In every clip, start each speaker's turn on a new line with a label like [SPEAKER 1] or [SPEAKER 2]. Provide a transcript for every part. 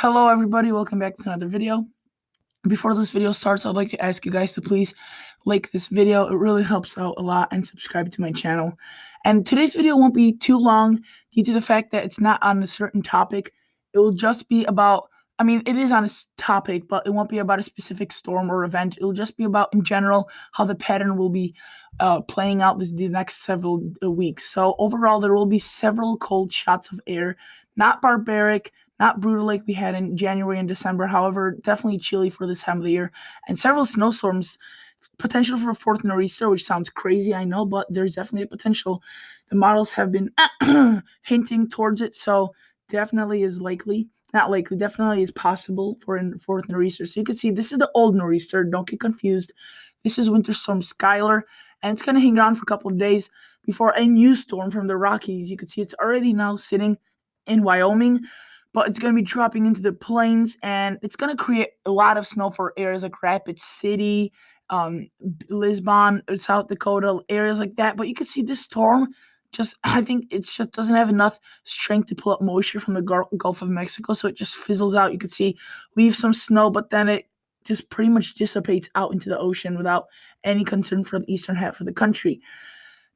[SPEAKER 1] Hello everybody, welcome back to another video. Before this video starts, I'd like to ask you guys to please like this video. It really helps out a lot, and subscribe to my channel. And today's video won't be too long due to the fact that it's not on a certain topic. It will just be about, it is on a topic, but it won't be about a specific storm or event. It will just be about, in general, how the pattern will be playing out the next several weeks. So overall, there will be several cold shots of air, not barbaric, not brutal like we had in January and December. However, definitely chilly for this time of the year, and several snowstorms. Potential for a fourth nor'easter, which sounds crazy, I know, but there's definitely a potential. The models have been hinting towards it, so definitely is likely. Not likely, definitely is possible for a fourth nor'easter. So you can see this is the old nor'easter. Don't get confused. This is Winter Storm Skylar, and it's going to hang around for a couple of days before a new storm from the Rockies. You can see it's already now sitting in Wyoming, but it's going to be dropping into the plains, and it's going to create a lot of snow for areas like Rapid City, Lisbon, South Dakota, areas like that. But you can see this storm I think it just doesn't have enough strength to pull up moisture from the Gulf of Mexico, so it just fizzles out. You could see leaves some snow, but then it just pretty much dissipates out into the ocean without any concern for the eastern half of the country.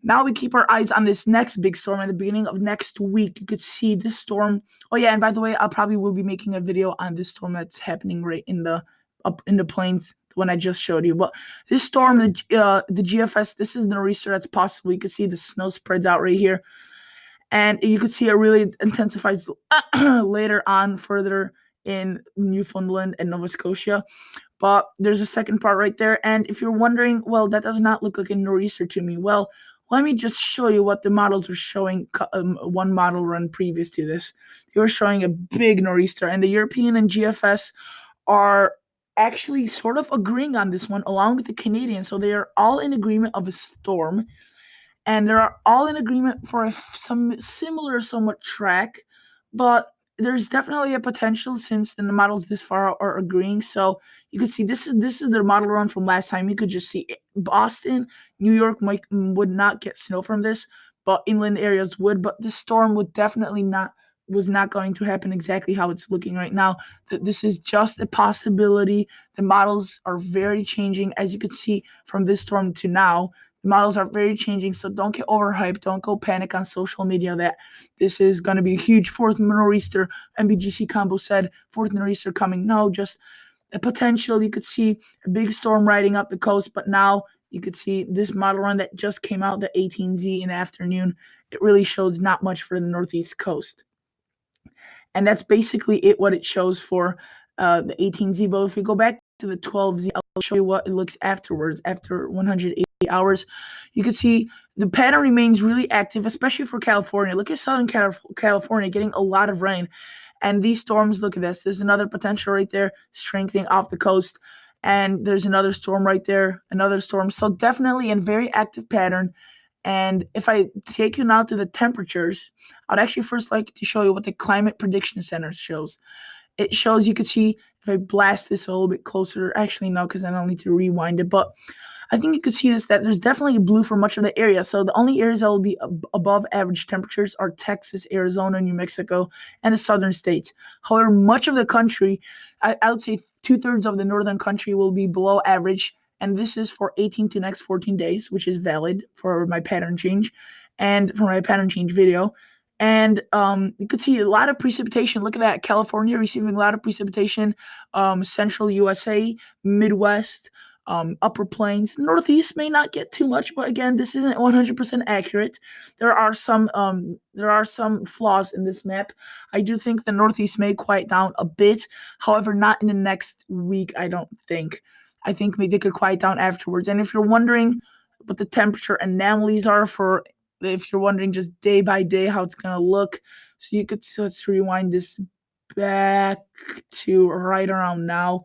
[SPEAKER 1] Now we keep our eyes on this next big storm at the beginning of next week. You could see this storm. Oh yeah, and by the way, I probably will be making a video on this storm that's happening right in the up in the plains, the one I just showed you. But this storm, the GFS, this is the nor'easter that's possible. You can see the snow spreads out right here, and you could see it really intensifies later on, further in Newfoundland and Nova Scotia. But there's a second part right there, and if you're wondering, well, that does not look like a nor'easter to me. Well, let me just show you what the models were showing. One model run previous to this, they were showing a big nor'easter, and the European and GFS are actually sort of agreeing on this one along with the Canadian. So they are all in agreement of a storm, and they're all in agreement for some similar somewhat track, but there's definitely a potential since the models this far are agreeing. So you could see this is their model run from last time. You could just see Boston, New York would not get snow from this, but inland areas would. But this storm would definitely not was not going to happen exactly how it's looking right now. That this is just a possibility. The models are very changing, as you could see from this storm to now. The models are very changing, so don't get overhyped. Don't go panic on social media that this is going to be a huge fourth nor'easter. MBGC Combo said fourth nor'easter coming. No, just a potential. You could see a big storm riding up the coast, but now you could see this model run that just came out, the 18Z in the afternoon. It really shows not much for the northeast coast. And that's basically it, what it shows for the 18Z. But if we go back to the 12Z, I'll show you what it looks afterwards, after 180 hours. You can see the pattern remains really active, especially for California. Look at Southern California getting a lot of rain. And these storms, look at this. There's another potential right there, strengthening off the coast. And there's another storm right there, another storm. So definitely a very active pattern. And if I take you now to the temperatures, I'd actually first like to show you what the Climate Prediction Center shows. It shows, you can see, if I blast this a little bit closer, actually no, because I don't need to rewind it, but I think you could see this, that there's definitely blue for much of the area. So the only areas that will be above average temperatures are Texas, Arizona, New Mexico, and the southern states. However, much of the country, I would say 2/3 of the northern country, will be below average. And this is for 18 to next 14 days, which is valid for my pattern change and for my pattern change video. And you could see a lot of precipitation. Look at that. California receiving a lot of precipitation. Central USA, Midwest, upper plains. Northeast may not get too much, but again, this isn't 100% accurate. There are some flaws in this map. I do think the Northeast may quiet down a bit. However, not in the next week, I don't think. I think maybe they could quiet down afterwards. And if you're wondering what the temperature anomalies are for, if you're wondering just day by day how it's going to look, so you could, so let's rewind this back to right around now.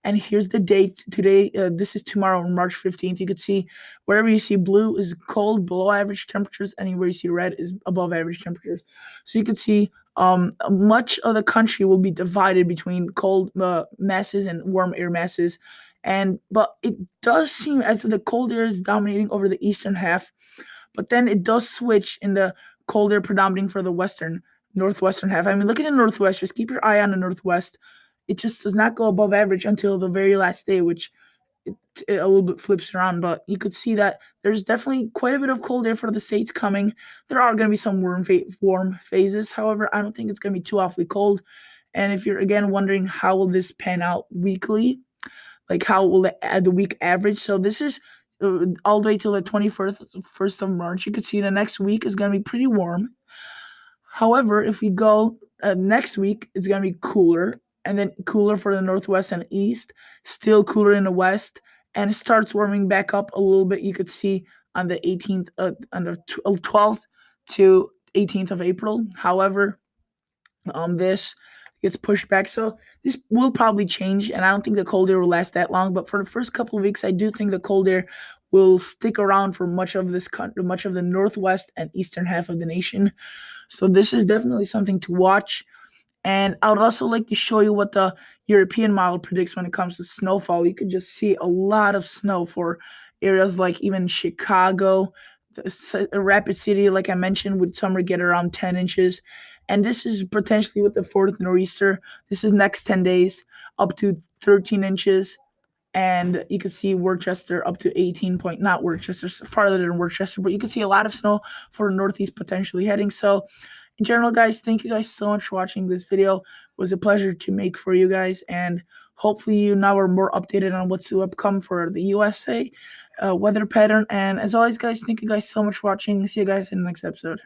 [SPEAKER 1] And here's the date today. This is tomorrow, March 15th. You could see wherever you see blue is cold, below average temperatures. Anywhere you see red is above average temperatures. So you could see much of the country will be divided between cold masses and warm air masses. But it does seem as if the cold air is dominating over the eastern half, but then it does switch in the cold air predominating for the western. northwestern half. I mean, look at the northwest. Just keep your eye on the northwest. It just does not go above average until the very last day, which it a little bit flips around. But you could see that there's definitely quite a bit of cold air for the states coming. There are going to be some warm phases. However, I don't think it's going to be too awfully cold. And if you're again wondering how will this pan out weekly, like how will the week average? So this is all the way till the 21st of March. You could see the next week is going to be pretty warm. However, if we go next week, it's going to be cooler, and then cooler for the northwest and east, still cooler in the west, and it starts warming back up a little bit. You could see on the 18th, on the 12th to 18th of April. However, this gets pushed back, so this will probably change, and I don't think the cold air will last that long. But for the first couple of weeks, I do think the cold air will stick around for much of this country, much of the northwest and eastern half of the nation. So this is definitely something to watch. And I would also like to show you what the European model predicts when it comes to snowfall. You could just see a lot of snow for areas like even Chicago, the Rapid City, like I mentioned, would summer get around 10 inches. And this is potentially with the fourth nor'easter. This is next 10 days, up to 13 inches. And you can see Worcester up to 18 point, not Worcester, farther than Worcester, but you can see a lot of snow for northeast potentially heading. So in general, guys, thank you guys so much for watching this video. It was a pleasure to make for you guys, and hopefully you now are more updated on what's to come for the USA weather pattern. And as always, guys, thank you guys so much for watching. See you guys in the next episode.